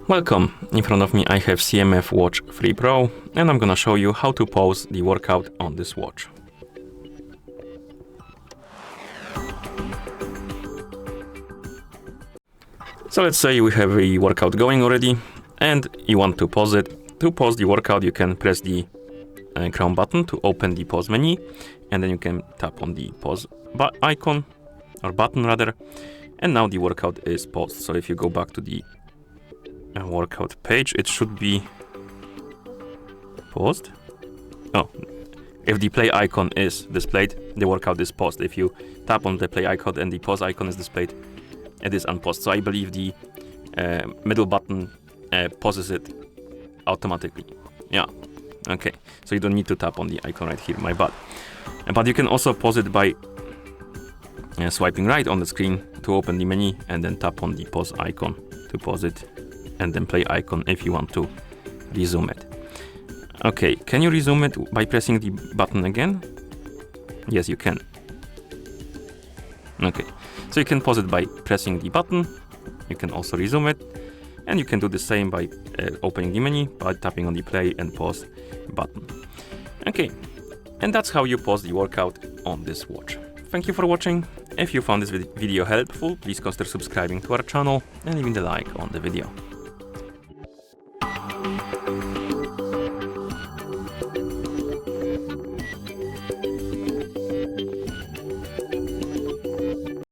Welcome. In front of me I have CMF Watch 3 Pro and I'm gonna show you how to pause the workout on this watch. So let's say we have a workout going already and you want to pause it. To pause the workout you can press the crown button to open the pause menu, and then you can tap on the pause icon or button rather, and now the workout is paused. So if you go back to the workout page, it should be paused. Oh, if the play icon is displayed, the workout is paused. If you tap on the play icon and the pause icon is displayed, it is unpaused. So I believe the middle button pauses it automatically. Yeah, okay. So you don't need to tap on the icon right here, my bad. But you can also pause it by swiping right on the screen to open the menu, and then tap on the pause icon to pause it, and then play icon if you want to resume it. Okay, can you resume it by pressing the button again? Yes, you can. Okay, so you can pause it by pressing the button. You can also resume it, and you can do the same by opening the menu by tapping on the play and pause button. Okay, and that's how you pause the workout on this watch. Thank you for watching. If you found this video helpful, please consider subscribing to our channel and leaving the like on the video.